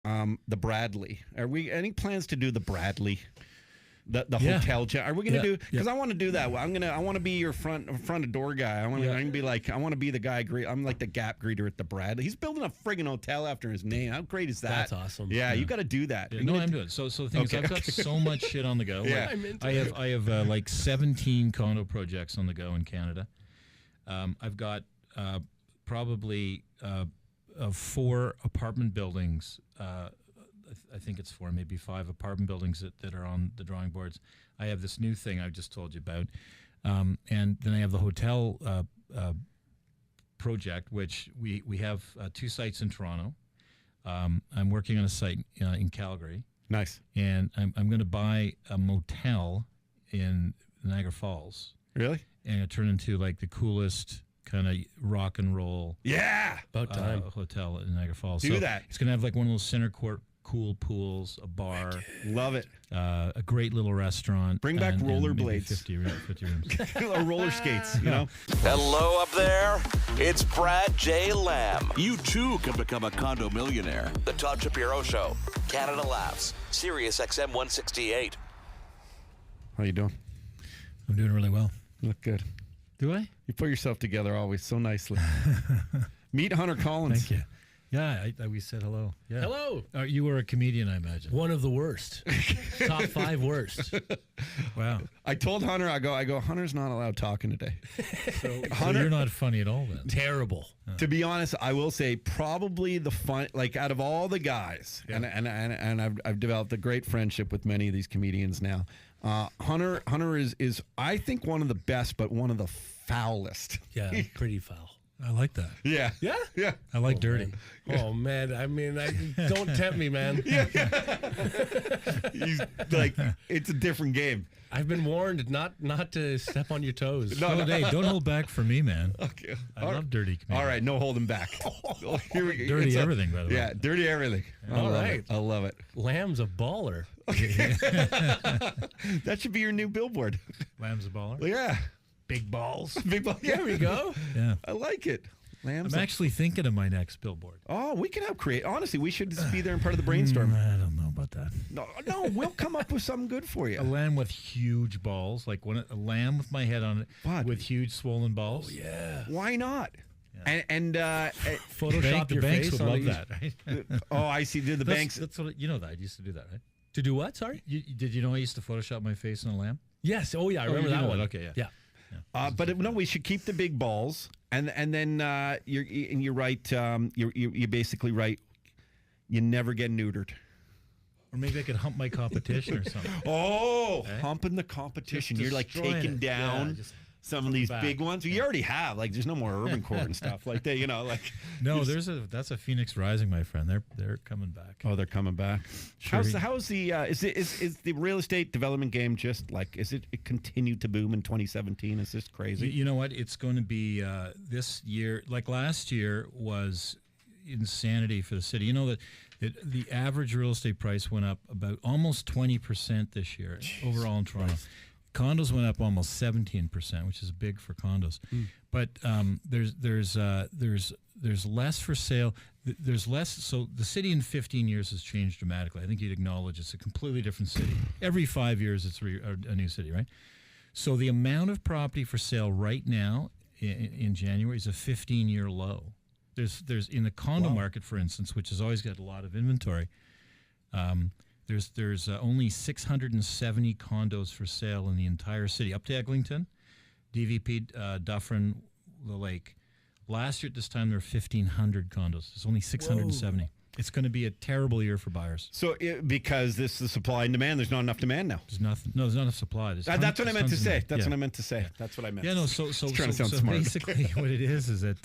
the Bradley. Are we any plans to do the Bradley? The Yeah. hotel chat. Are we gonna do? Because Yeah. I want to do that. I want to be your front of door guy. I want to be like. I want to be the guy. I'm like the gap greeter at the Bradley. He's building a friggin' hotel after his name. How great is that? That's awesome. Yeah, you got to do that. Yeah, no, I'm doing it. So the thing is, I've got so much shit on the go. Yeah. Like, I have like 17 condo projects on the go in Canada. I've got probably 4 apartment buildings. I think it's 4, maybe 5 apartment buildings that are on the drawing boards. I have this new thing I just told you about. And then I have the hotel project, which we have 2 sites in Toronto. I'm working on a site in Calgary. Nice. And I'm going to buy a motel in Niagara Falls. Really? And it turned into like the coolest kind of rock and roll About time. hotel in Niagara Falls. Do that. It's going to have like one of those center court cool pools, a bar, Love it. a great little restaurant. Bring back and maybe rollerblades. 50 rooms. Or roller skates. You know. Hello up there. It's Brad J. Lamb. You too can become a condo millionaire. The Todd Shapiro Show. Canada Laughs. Sirius XM 168. How you doing? I'm doing really well. You look good. Do I? You put yourself together always so nicely. Meet Hunter Collins. Thank you. Yeah, we said hello. Yeah. Hello. You were a comedian, I imagine. One of the worst. Top 5 worst. Wow. I told Hunter, I go, Hunter's not allowed talking today. So Hunter, you're not funny at all then. Terrible. to be honest, I will say probably the fun, like out of all the guys, and I've developed a great friendship with many of these comedians now. Hunter is I think one of the best, but one of the foulest. Yeah, pretty foul. I like that. Yeah. Yeah? Yeah. I like dirty. Oh, man. I mean, don't tempt me, man. He's like, it's a different game. I've been warned not to step on your toes. No. Hey, don't hold back for me, man. Okay. I love dirty comedians. All right, no holding back. Here we go. Dirty It's everything, by the way. Yeah, dirty everything. All right. I love it. Lamb's a baller. That should be your new billboard. Lamb's a baller. Yeah. Big balls. Big ball. Yeah, There we go. Yeah. I like it. Lambs. I'm actually thinking of my next billboard. Oh, we can help create. Honestly, we should just be there and part of the brainstorm. I don't know about that. No, we'll come up with something good for you. A lamb with huge balls, like a lamb with my head on it, What? with huge swollen balls. Oh, yeah. Why not? And Photoshop The your banks face would on love each- that, right? oh, I see. Did the banks? That's what you know that I used to do that, right? To do what? Sorry? Did you know I used to Photoshop my face on a lamb? Yes. Oh, yeah. I remember you that know one. it. Okay, yeah. But no, we should keep the big balls, and then you're right. You basically right. You never get neutered. Or maybe I could hump my competition or something. Oh, humping the competition. Just You're like destroying taking it. down Yeah, just some of these back. big ones. You already have. Like, there's no more urban court and stuff like that. You know, like No, that's a Phoenix Rising, my friend. They're coming back. oh, they're coming back. Sure. How's the is the real estate development game just like it continued to boom in 2017? Is this crazy? You know what? It's going to be this year, like last year was insanity for the city. You know that the average real estate price went up about almost 20% this year overall in Toronto. Condos went up almost 17%, which is big for condos. But there's less for sale. There's less. So the city in 15 years has changed dramatically. I think you'd acknowledge it's a completely different city. Every 5 years, it's a new city, right? So the amount of property for sale right now in January is a 15-year low. There's in the condo market, for instance, which has always got a lot of inventory. There's only 670 condos for sale in the entire city, up to Eglinton, DVP, Dufferin, the Lake. Last year at this time, there were 1,500 condos. There's only 670. It's going to be a terrible year for buyers. So because this is the supply and demand, there's not enough demand now. There's nothing. No, there's not enough supply. That's what I meant to say. That's what I meant to say. That's what I meant. Yeah, no. So trying to sound smart. basically, what it is that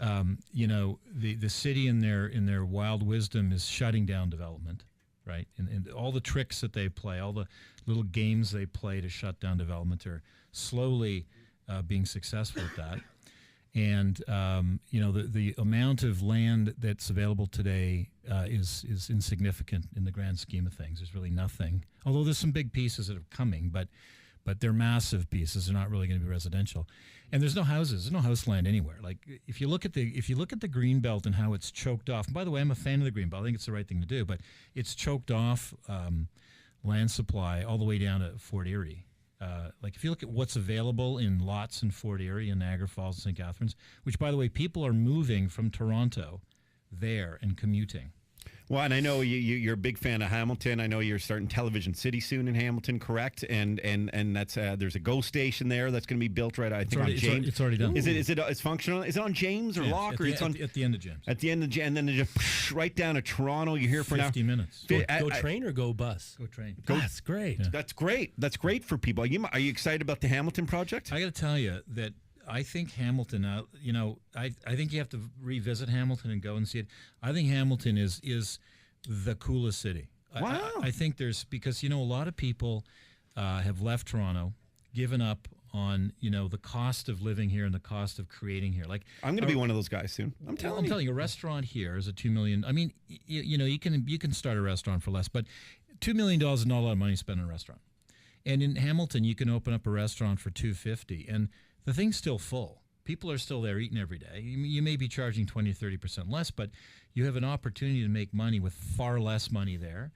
the city in their wild wisdom is shutting down development, right? And all the tricks that they play, all the little games they play to shut down development are slowly being successful at that. And the amount of land that's available today is insignificant in the grand scheme of things. There's really nothing. Although there's some big pieces that are coming, but but they're massive pieces. They're not really going to be residential, and there's no houses. There's no house land anywhere. Like if you look at the green belt and how it's choked off. And by the way, I'm a fan of the green belt. I think it's the right thing to do, but it's choked off land supply all the way down to Fort Erie. Like if you look at what's available in lots in Fort Erie and Niagara Falls and St. Catharines, which by the way, people are moving from Toronto there and commuting. Well, and I know you're a big fan of Hamilton. I know you're starting Television City soon in Hamilton, correct? And that's there's a GO station there that's going to be built right. I think on James. It's already done. Is it's functional? Is it on James or Locke? Or it's on at the end of James. At the end of James, and then it just right down to Toronto. You're here for 50 minutes. Go train or go bus? Go train. That's great. Yeah. That's great. That's great for people. Are you excited about the Hamilton project? I got to tell you that I think Hamilton. I think you have to revisit Hamilton and go and see it. I think Hamilton is the coolest city. Wow. I think because a lot of people have left Toronto, given up on the cost of living here and the cost of creating here. Like I'm going to be one of those guys soon. I'm telling you, a restaurant here is a $2 million. I mean, you can start a restaurant for less, but $2 million is not a lot of money spent on a restaurant. And in Hamilton, you can open up a restaurant for $250, and the thing's still full. People are still there eating every day. You may be charging 20, 30% less, but you have an opportunity to make money with far less money there.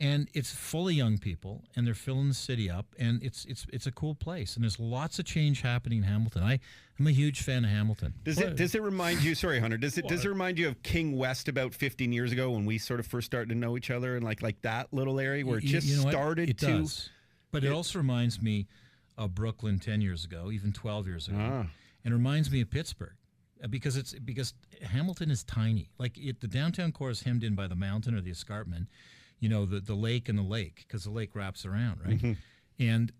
And it's full of young people, and they're filling the city up, and it's a cool place. And there's lots of change happening in Hamilton. I'm a huge fan of Hamilton. Does it remind you? Sorry, Hunter. Does it remind you of King West about 15 years ago when we sort of first started to know each other, and like that little area where it just started to? It does. But it also reminds me of Brooklyn 10 years ago, even 12 years ago. And it reminds me of Pittsburgh because Hamilton is tiny. Like the downtown core is hemmed in by the mountain or the escarpment, the lake and the lake, because the lake wraps around, right? Mm-hmm. And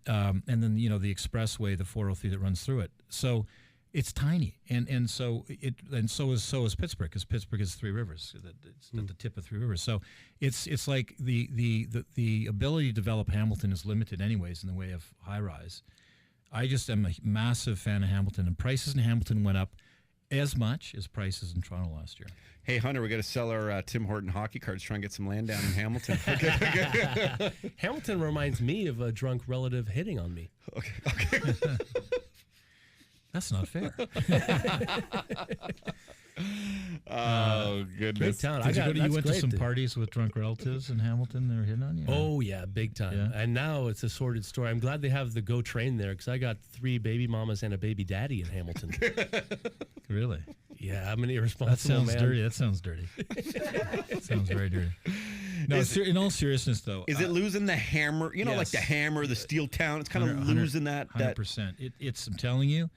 then the expressway, the 403 that runs through it. So it's tiny, and so is Pittsburgh, because Pittsburgh is Three Rivers. It's at the tip of Three Rivers. So it's like the ability to develop Hamilton is limited anyways in the way of high rise. I just am a massive fan of Hamilton, and prices in Hamilton went up as much as prices in Toronto last year. Hey, Hunter, we got to sell our Tim Horton hockey cards, try and get some land down in Hamilton. Hamilton reminds me of a drunk relative hitting on me. Okay. That's not fair. Oh, goodness. Great town. You went to some parties with drunk relatives in Hamilton? They were hitting on you? Oh, yeah, big time. Yeah. And now it's a sordid story. I'm glad they have the GO train there, because I got 3 baby mamas and a baby daddy in Hamilton. Really? Yeah, I'm an irresponsible man. Dirty. That sounds dirty. That sounds very dirty. No, in all seriousness, though. Is it losing the hammer? Yes. Like the hammer, the steel town? It's kind of losing that. 100%. I'm telling you,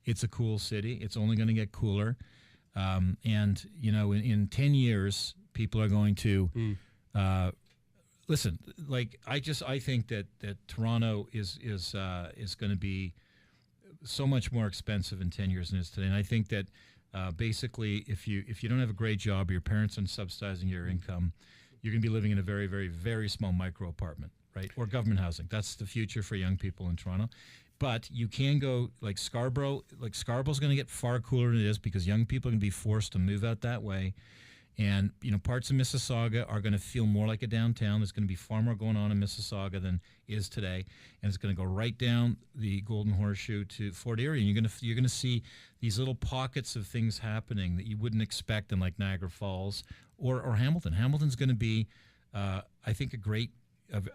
it's a cool city. It's only going to get cooler. And in 10 years, people are going to listen. Like I think that Toronto is going to be so much more expensive in 10 years than it is today. And I think that basically, if you don't have a great job, or your parents aren't subsidizing your income, you're going to be living in a very, very, very small micro apartment, right? Or government housing. That's the future for young people in Toronto. But you can go like Scarborough. Like Scarborough's going to get far cooler than it is, because young people are going to be forced to move out that way. And, parts of Mississauga are going to feel more like a downtown. There's going to be far more going on in Mississauga than is today. And it's going to go right down the Golden Horseshoe to Fort Erie. And you're going to see these little pockets of things happening that you wouldn't expect in like Niagara Falls or Hamilton. Hamilton's going to be, I think,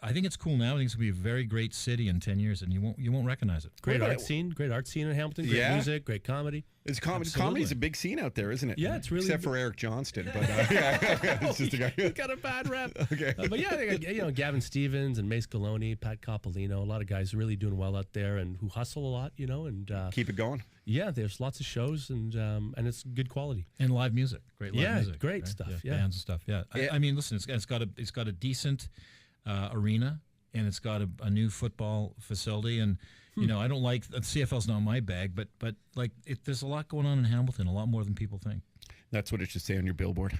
I think it's cool now. I think it's going to be a very great city in 10 years, and you won't recognize it. Great art scene in Hamilton. Great music, great comedy. It's comedy. Comedy's a big scene out there, isn't it? Yeah, it's really except for Eric Johnston, but it's just a guy. He's got a bad rep. Okay, but yeah, they got, Gavin Stevens and Mace Galone, Pat Coppolino, a lot of guys really doing well out there and who hustle a lot, and keep it going. Yeah, there's lots of shows and it's good quality and live music. Great live music. Great right? stuff. Yeah, bands and stuff. Yeah, I mean, listen, it's got a decent arena, and it's got a new football facility, and I don't like CFL's not my bag, but like there's a lot going on in Hamilton, a lot more than people think. That's what it should say on your billboard.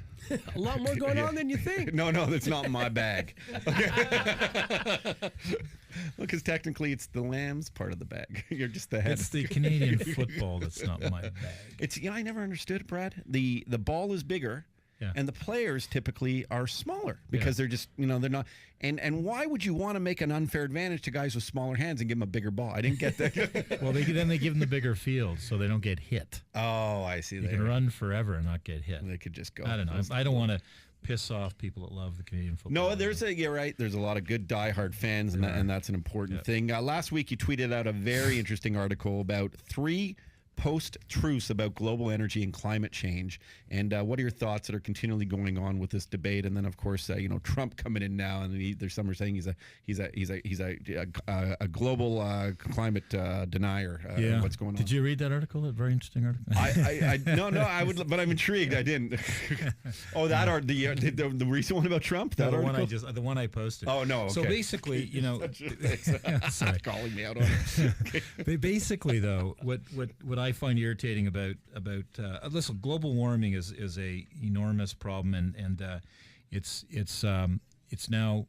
A lot more going on than you think. No, that's not my bag. Okay. Because technically it's the Lambs part of the bag. You're just the head. It's the Canadian football that's not my bag. It's I never understood, Brad. The ball is bigger. Yeah. and the players typically are smaller because they're just they're not. And why would you want to make an unfair advantage to guys with smaller hands and give them a bigger ball? I didn't get that. Well, then they give them the bigger field so they don't get hit. Oh, I see. You can run forever and not get hit. They could just go. I don't know. I don't want to piss off people that love the Canadian football. No, you're right. There's a lot of good diehard fans, and that's an important thing. Last week, you tweeted out a very interesting article about 3 post-truths about global energy and climate change. And what are your thoughts that are continually going on with this debate? And then, of course, Trump coming in now, and there's some are saying he's a global climate denier. What's going on? Did you read that article? That very interesting article. No, I would, but I'm intrigued. I didn't. Oh, that art the recent one about Trump. That article? The one I posted. Oh no. Okay. So basically, sorry, calling me out on it. Basically, though, what I find irritating about listen, global warming is a enormous problem, and it's now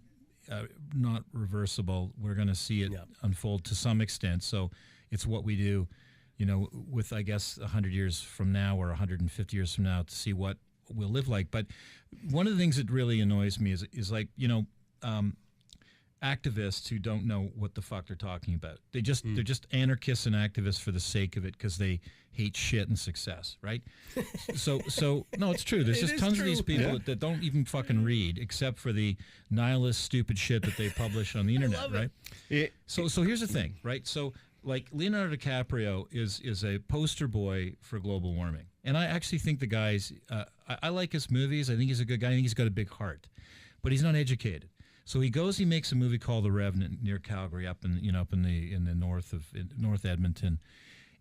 not reversible. We're going to see it unfold to some extent. So it's what we do, with I guess 100 years from now or 150 years from now to see what we'll live like. But one of the things that really annoys me is like activists who don't know what the fuck they're talking about. They're just anarchists and activists for the sake of it because they hate shit and success, right? so no, it's true. There's just tons of these people that don't even fucking read except for the nihilist stupid shit that they publish on the internet, right? So here's the thing, right? So like Leonardo DiCaprio is a poster boy for global warming. And I actually think the guy's I like his movies. I think he's a good guy. I think he's got a big heart. But he's not educated. So he makes a movie called The Revenant near Calgary, up in the North Edmonton,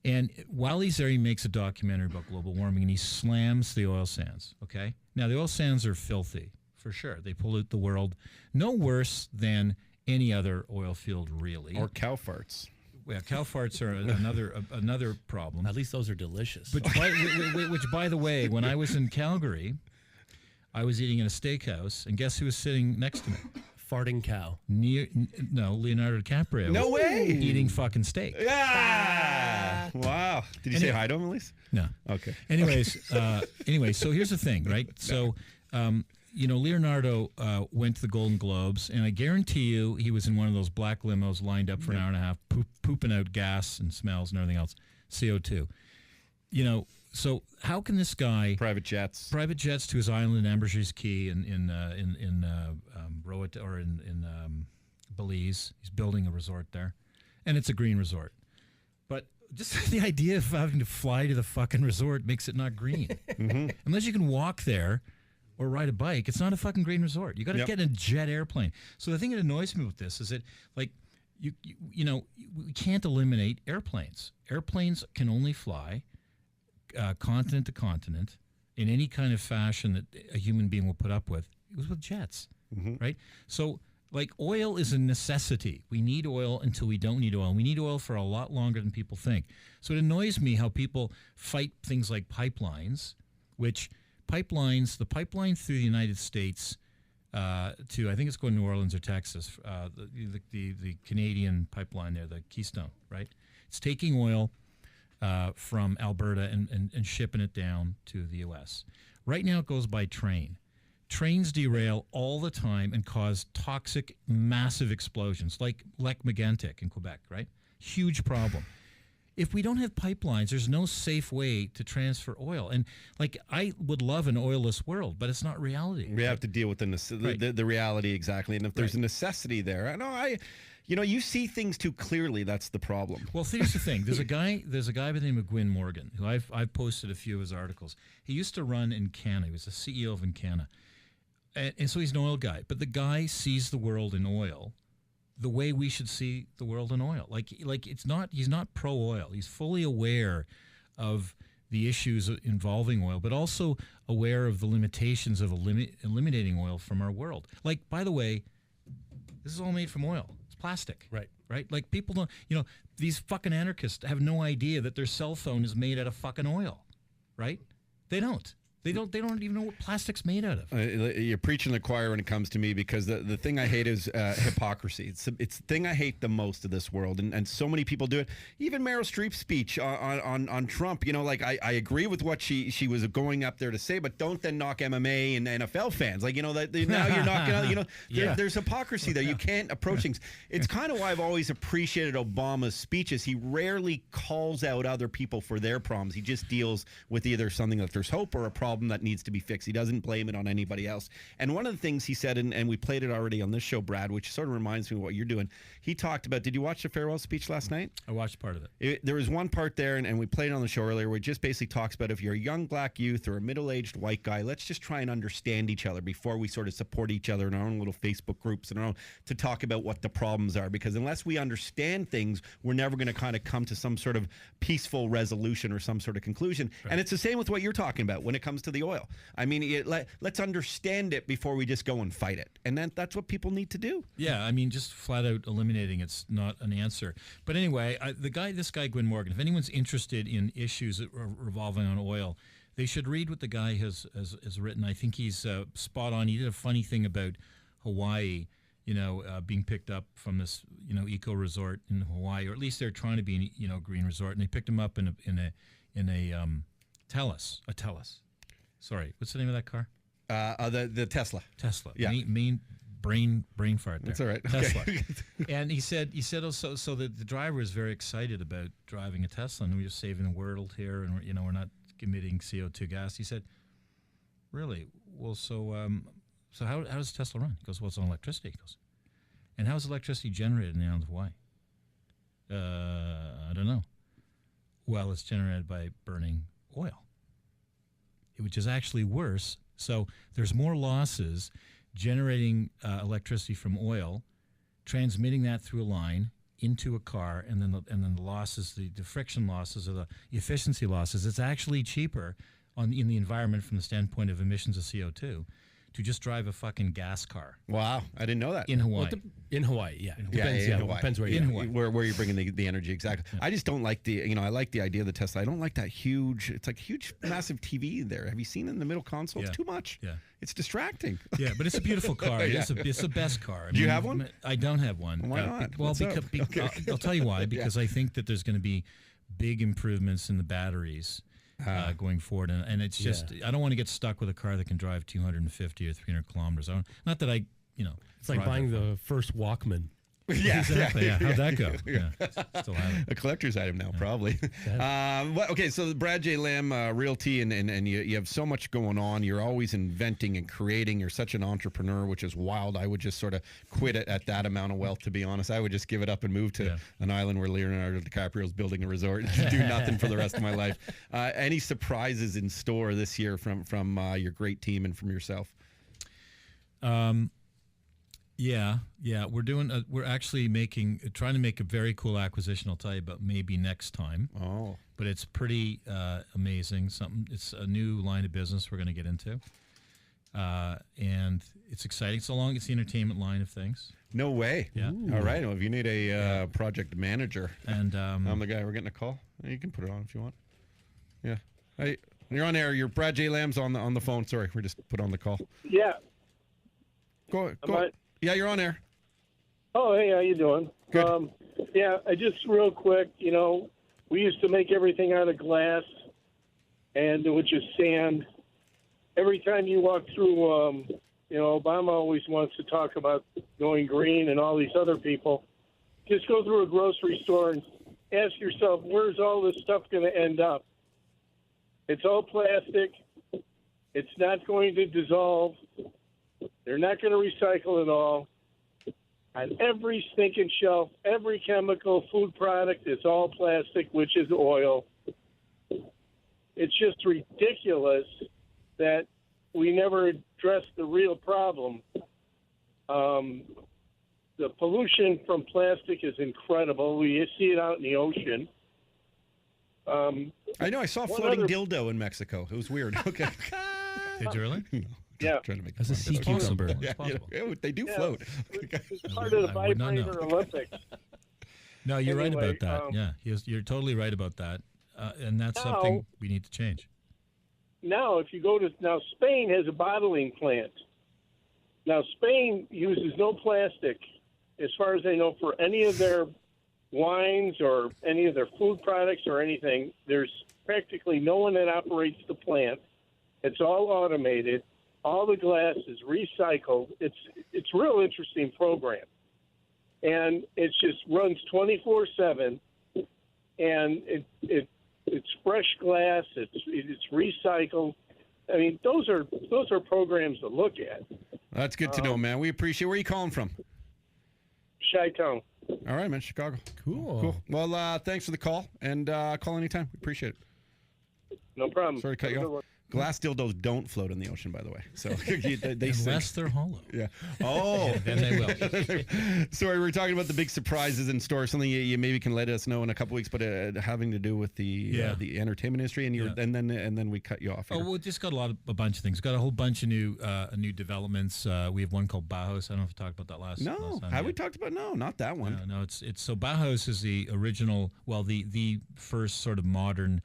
and while he's there, he makes a documentary about global warming, and he slams the oil sands. Okay, now the oil sands are filthy for sure. They pollute the world, no worse than any other oil field, really. Or cow farts. Yeah, cow farts are another problem. At least those are delicious. Which, by the way, when I was in Calgary, I was eating in a steakhouse, and guess who was sitting next to me? Farting cow. Leonardo DiCaprio. No way. Eating fucking steak. Yeah. Wow. Did you say hi to him at least? No. Okay. Anyways, so here's the thing, right? So, Leonardo went to the Golden Globes, and I guarantee you he was in one of those black limos lined up for an hour and a half, pooping out gas and smells and everything else, CO2. So how can this guy private jets to his island in Ambergris Key in Roat or in Belize? He's building a resort there, and it's a green resort. But just the idea of having to fly to the fucking resort makes it not green. Mm-hmm. Unless you can walk there or ride a bike, it's not a fucking green resort. You got to get in a jet airplane. So the thing that annoys me with this is that like we can't eliminate airplanes. Airplanes can only fly continent to continent in any kind of fashion that a human being will put up with. It was with jets, right? So, like, oil is a necessity. We need oil until we don't need oil. We need oil for a lot longer than people think. So it annoys me how people fight things like pipelines, the pipeline through the United States to, I think it's going to New Orleans or Texas, the Canadian pipeline there, the Keystone, right? It's taking oil from Alberta and shipping it down to the U.S. Right now it goes by train. Trains derail all the time and cause toxic, massive explosions, like Megantic in Quebec, right? Huge problem. If we don't have pipelines, there's no safe way to transfer oil. And, like, I would love an oilless world, but it's not reality. We have to deal with the reality, exactly. And if there's a necessity there, you see things too clearly. That's the problem. Well, here's the thing. There's a guy by the name of Gwyn Morgan, who I've posted a few of his articles. He used to run Encana. He was the CEO of Encana. And so he's an oil guy. But the guy sees the world in oil the way we should see the world in oil. Like he's not pro-oil. He's fully aware of the issues involving oil, but also aware of the limitations of eliminating oil from our world. Like, by the way, this is all made from oil. It's plastic. Right? Like, people don't, these fucking anarchists have no idea that their cell phone is made out of fucking oil, right? They don't. They don't even know what plastic's made out of. You're preaching the choir when it comes to me, because the thing I hate is hypocrisy. It's the thing I hate the most of this world, and so many people do it. Even Meryl Streep's speech on Trump, like I agree with what she was going up there to say, but don't then knock MMA and NFL fans. Like, that now you're not gonna, there's hypocrisy there. You can't approach things. It's kind of why I've always appreciated Obama's speeches. He rarely calls out other people for their problems. He just deals with either something that there's hope or a problem that needs to be fixed. He doesn't blame it on anybody else. And one of the things he said, and we played it already on this show, Brad, which sort of reminds me of what you're doing. He talked about, did you watch the farewell speech last night? I watched part of it. There was one part there, and we played it on the show earlier, where it just basically talks about if you're a young black youth or a middle-aged white guy, let's just try and understand each other before we sort of support each other in our own little Facebook groups and our own, to talk about what the problems are. Because unless we understand things, we're never going to kind of come to some sort of peaceful resolution or some sort of conclusion. Right. And it's the same with what you're talking about when it comes to the oil. I mean, let's understand it before we just go and fight it. And that's what people need to do. Yeah, I mean, just flat out eliminating it's not an answer. But anyway, this guy, Gwyn Morgan, if anyone's interested in issues that revolving on oil, they should read what the guy has written. I think he's spot on. He did a funny thing about Hawaii, being picked up from this, eco resort in Hawaii, or at least they're trying to be, green resort, and they picked him up in a Tellus. Sorry, what's the name of that car? The Tesla. Tesla. Yeah. Main brain fart there. That's all right. Tesla. Okay. And he said also, so the driver was very excited about driving a Tesla, and we're just saving the world here, and we're not emitting CO2 gas. He said, really? Well, so how does Tesla run? He goes, well, it's on electricity. He goes, and how is electricity generated in the island of Hawaii? I don't know. Well, it's generated by burning oil, which is actually worse. So there's more losses generating electricity from oil, transmitting that through a line into a car, and then the losses, the friction losses, or the efficiency losses. It's actually cheaper in the environment from the standpoint of emissions of CO2 to just drive a fucking gas car. Wow, I didn't know that. In Hawaii. In Hawaii, yeah. Depends, Hawaii. Depends where you're Hawaii. Where you're bringing the energy, exactly. Yeah. I just don't like I like the idea of the Tesla. I don't like that it's like huge, massive TV there. Have you seen it in the middle console? Yeah. It's too much. Yeah. It's distracting. Yeah, but it's a beautiful car. Yeah. It's the best car. Do you have one? I don't have one. Why not? Well, I'll tell you why. Because I think that there's going to be big improvements in the batteries going forward, and it's just I don't want to get stuck with a car that can drive 250 or 300 kilometers. It's like buying the first Walkman. Yeah, exactly. Yeah. How'd that go? Yeah. Still have it. A collector's item now, probably. Okay, so Brad J. Lamb, Realty, and you have so much going on. You're always inventing and creating. You're such an entrepreneur, which is wild. I would just sort of quit it at that amount of wealth, to be honest. I would just give it up and move to an island where Leonardo DiCaprio's building a resort and do nothing for the rest of my life. Any surprises in store this year from your great team and from yourself? Yeah. We're actually trying to make a very cool acquisition. I'll tell you about maybe next time. Oh, but it's pretty amazing. It's a new line of business we're going to get into, and it's exciting. So long, it's the entertainment line of things. No way. Yeah. Ooh. All right. Well, if you need a project manager, and I'm the guy. We're getting a call. You can put it on if you want. Yeah. Hey, you're on air. You're Brad J. Lamb's on the phone. Sorry, we just put on the call. Yeah. Go. Yeah, you're on air. Oh, hey, how you doing? Good. Yeah, just real quick, we used to make everything out of glass, and which is sand. Every time you walk through, Obama always wants to talk about going green and all these other people. Just go through a grocery store and ask yourself, where's all this stuff going to end up? It's all plastic. It's not going to dissolve. They're not going to recycle it all. On every stinking shelf, every chemical food product is all plastic, which is oil. It's just ridiculous that we never address the real problem. The pollution from plastic is incredible. We see it out in the ocean. I know. I saw a floating dildo in Mexico. It was weird. Okay. Did you really? Yeah. Trying to make As a sea cucumber. They do float. It's part of the vibrator Olympics. No, you're right Anyway, about that. You're totally right about that, and that's something we need to change. now, if you go to now, Spain has a bottling plant. Now, Spain uses no plastic, as far as I know, for any of their wines or any of their food products or anything. There's practically no one that operates the plant. It's all automated. All the glass is recycled. It's a real interesting program, and it just runs 24/7, and it's fresh glass. It's recycled. I mean, those are programs to look at. That's good to know, man. We appreciate. Where are you calling from? Chi-town. All right, man. Chicago. Cool. Well, thanks for the call, and call anytime. We appreciate it. No problem. Sorry to cut you off. Glass dildos don't float in the ocean, by the way. So they Unless sink. they're hollow. Yeah. Oh. Then they will. Sorry, we're talking about the big surprises in store. Something you maybe can let us know in a couple weeks, but having to do with the entertainment industry, and then we cut you off. Here. Oh, we just got a bunch of things. Got a whole bunch of new developments. We have one called Bauhaus. I don't know if we talked about that last time. Have we talked about? No, not that one. No, it's so Bauhaus is the original. Well, the first sort of modern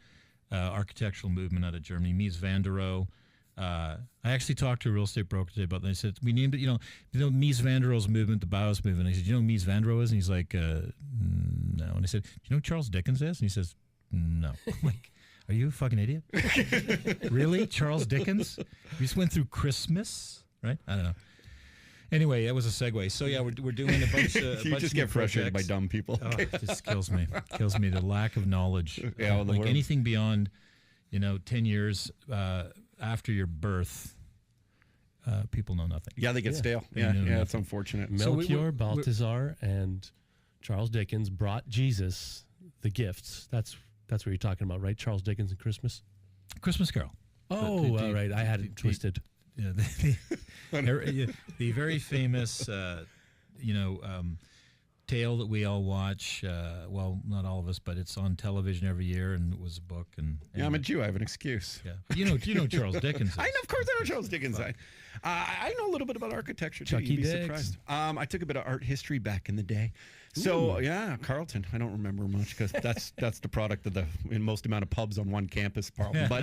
architectural movement out of Germany. Mies van der Rohe. I actually talked to a real estate broker today about that. I said, we named it, Mies van der Rohe's movement, the Bauhaus movement. I said, you know who Mies van der Rohe is? And he's like, no. And I said, do you know who Charles Dickens is? And he says, no. I'm like, are you a fucking idiot? Really? Charles Dickens? We just went through Christmas, right? I don't know. Anyway, that was a segue. So yeah, we're doing a bunch of you just get frustrated by dumb people. Oh, it just kills me. Kills me, the lack of knowledge. Yeah, well, like anything beyond, 10 years after your birth, people know nothing. Yeah, they get stale. Yeah, it's unfortunate. Melchior, Balthazar, and Charles Dickens brought Jesus the gifts. That's what you're talking about, right? Charles Dickens and Christmas. Christmas Carol. Oh, all right. I had it twisted. Yeah, the very famous, tale that we all watch. Well, not all of us, but it's on television every year, and it was a book. And I'm a Jew. I have an excuse. Yeah, you know Charles Dickens. I know, of course, I know Charles Dickens. I know a little bit about architecture too. Chucky You'd be Diggs. surprised. I took a bit of art history back in the day. So yeah, Carleton. I don't remember much because that's the product of the most amount of pubs on one campus, probably. But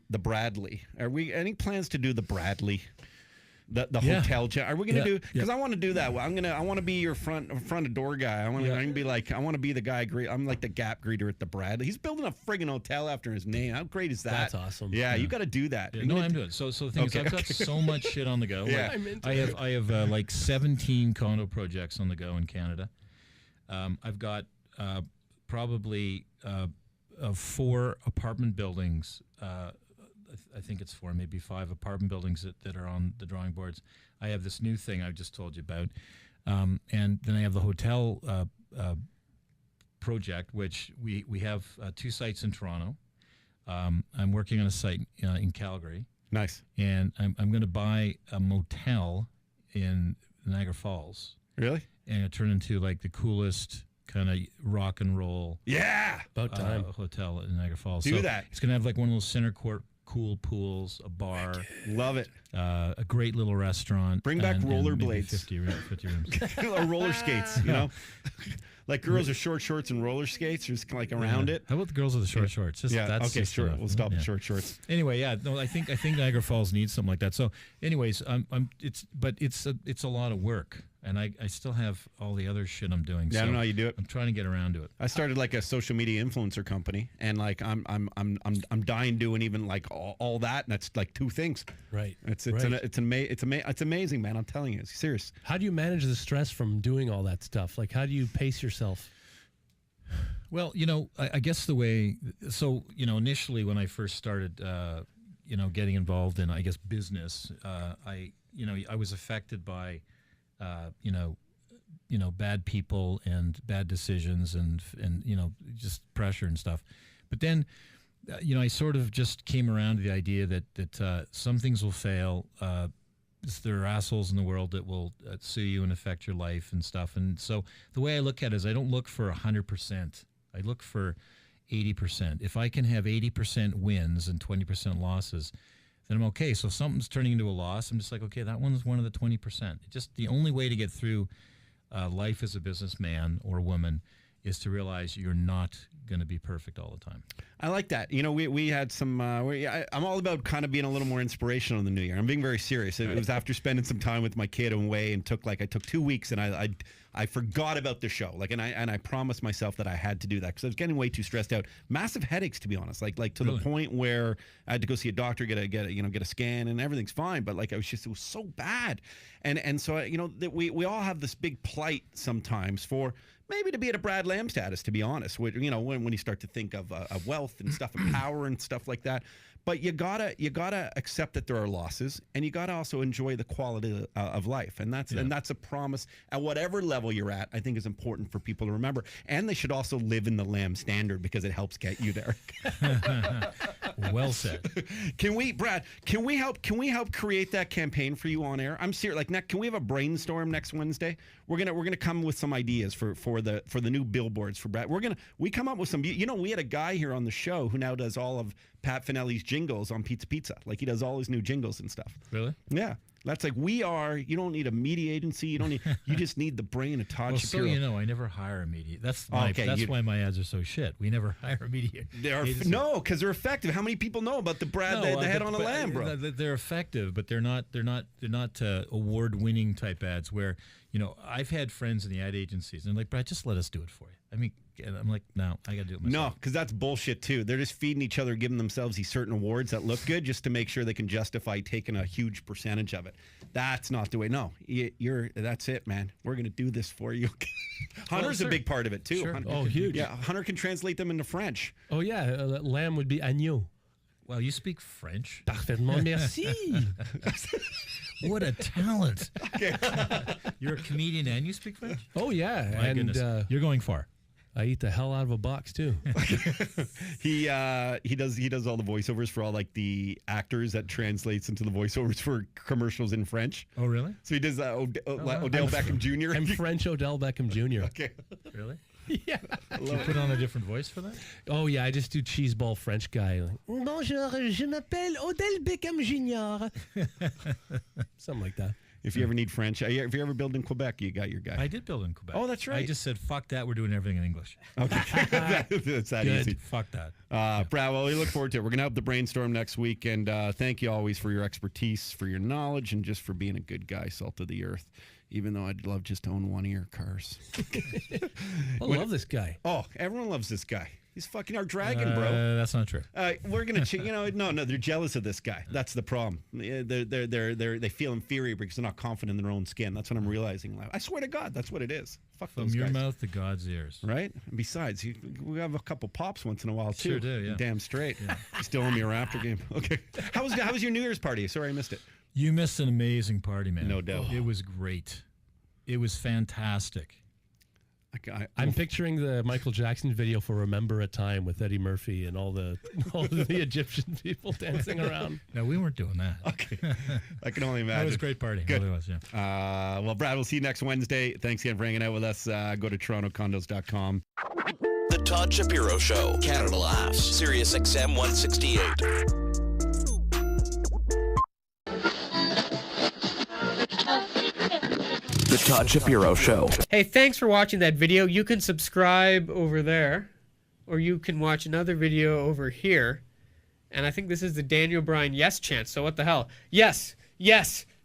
the Bradley. Are we any plans to do the Bradley? The hotel chain. Are we going to do? Because I want to do that. I want to be your front of door guy. I want to be like. I want to be the guy. I'm like the Gap greeter at the Bradley. He's building a friggin' hotel after his name. How great is that? That's awesome. Yeah, you got to do that. Yeah, I'm doing it. So the thing is, I've got so much shit on the go. Yeah. I have like 17 condo projects on the go in Canada. I've got probably 4 apartment buildings. I think it's 4, maybe 5 apartment buildings that are on the drawing boards. I have this new thing I just told you about. And then I have the hotel project, which we have 2 sites in Toronto. I'm working on a site in Calgary. Nice. And I'm going to buy a motel in Niagara Falls. Really? And turn into like the coolest kind of rock and roll About time. hotel in Niagara Falls. Do that. It's going to have like one of those center court cool pools, a bar, Love it. a great little restaurant. Bring back and maybe rollerblades. 50 rooms. Or roller skates, like girls with short shorts and roller skates, just like around it. How about the girls with the short shorts? Just, that's okay, just sure. enough. We'll stop at short shorts. Anyway, I think Niagara Falls needs something like that. So, anyways, it's a lot of work, and I still have all the other shit I'm doing. Yeah, so I don't know how you do it. I'm trying to get around to it. I started like a social media influencer company, and like I'm dying doing even like all that, and that's like 2 things. Right. It's amazing, man. I'm telling you, it's serious. How do you manage the stress from doing all that stuff? Like, how do you pace yourself? Well, I guess the way, so, initially when I first started, getting involved in, I guess, business, I was affected by, bad people and bad decisions and just pressure and stuff. But then, I sort of just came around to the idea that some things will fail. There are assholes in the world that will sue you and affect your life and stuff. And so the way I look at it is I don't look for 100%. I look for 80%. If I can have 80% wins and 20% losses, then I'm okay. So if something's turning into a loss, I'm just like, okay, that one's one of the 20%. Just the only way to get through life as a businessman or woman is to realize you're not going to be perfect all the time. I like that. You know, we had some. I'm all about kind of being a little more inspirational in the new year. I'm being very serious. It was after spending some time with my kid away, and I took 2 weeks, and I forgot about the show. Like, and I promised myself that I had to do that because I was getting way too stressed out. Massive headaches, to be honest. Like to the point where I had to go see a doctor, get a scan, and everything's fine. But like, it was so bad, and so you know that we all have this big plight sometimes for. Maybe to be at a Brad Lamb status, to be honest. You know, when you start to think of wealth and stuff and power and stuff like that. But you gotta accept that there are losses, and you gotta also enjoy the quality of life, and that's a promise at whatever level you're at. I think is important for people to remember, and they should also live in the Lamb standard because it helps get you there. Well said. Brad? Can we help create that campaign for you on air? I'm serious. Like, can we have a brainstorm next Wednesday? We're gonna come with some ideas for the new billboards for Brad. We come up with some. You know, we had a guy here on the show who now does all of Pat Finelli's jingles on Pizza. Like, he does all his new jingles and stuff. Really? Yeah. That's like you don't need a media agency. You just need the brain of Todd Shapiro. So you know, I never hire a media. That's why my ads are so shit. We never hire a media. No, because they're effective. How many people know about the head on a lamb, bro? They're effective, but they're not award-winning type ads where, you know, I've had friends in the ad agencies and they're like, Brad, just let us do it for you. I mean, and I'm like, no, I got to do it myself. No, because that's bullshit too. They're just feeding each other, giving themselves these certain awards that look good just to make sure they can justify taking a huge percentage of it. That's not the way. No, that's it, man. We're going to do this for you. Hunter's a big part of it too. Sure. Hunter, huge. Yeah, Hunter can translate them into French. Oh, yeah. Lamb would be agneau. Well, you speak French. Parfaitement, merci. What a talent. Okay. You're a comedian and you speak French? Oh, yeah. My goodness. You're going far. I eat the hell out of a box too. He does all the voiceovers for all like the actors that translates into the voiceovers for commercials in French. Oh, really? So he does Odell Beckham Jr. I'm French Odell Beckham Jr. Okay. Really? Yeah. Do you put on a different voice for that? Oh, yeah. I just do cheeseball French guy. Like, bonjour, je m'appelle Odell Beckham Jr. Something like that. If you ever need French, if you ever build in Quebec, you got your guy. I did build in Quebec. Oh, that's right. I just said, fuck that. We're doing everything in English. Okay. That's that Good. easy. Fuck that. Brad, well, we look forward to it. We're going to have the brainstorm next week. And thank you always for your expertise, for your knowledge, and just for being a good guy, salt of the earth. Even though I'd love just to own one-ear cars. I love this guy. Oh, everyone loves this guy. He's fucking our dragon, bro. That's not true. We're gonna, no, they're jealous of this guy. That's the problem. They feel inferior because they're not confident in their own skin. That's what I'm realizing. I swear to God, that's what it is. Fuck From those your guys. mouth to God's ears. Right. And besides, we have a couple pops once in a while too. Sure do. Yeah. Damn straight. Yeah. You still owe me a Raptor game. Okay. How was your New Year's party? Sorry, I missed it. You missed an amazing party, man. No doubt. It was great. It was fantastic. I'm picturing the Michael Jackson video for "Remember a Time" with Eddie Murphy and all the Egyptian people dancing around. No, we weren't doing that. Okay, I can only imagine. That was a great party. Good. It really was, yeah. Well, Brad, we'll see you next Wednesday. Thanks again for hanging out with us. Go to TorontoCondos.com. The Todd Shapiro Show. Canada Laughs. Sirius XM 168. The Todd Shapiro Show. Hey, thanks for watching that video. You can subscribe over there, or you can watch another video over here. And I think this is the Daniel Bryan yes chant. So what the hell? Yes,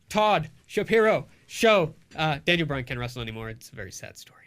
Todd Shapiro Show. Daniel Bryan can't wrestle anymore. It's a very sad story.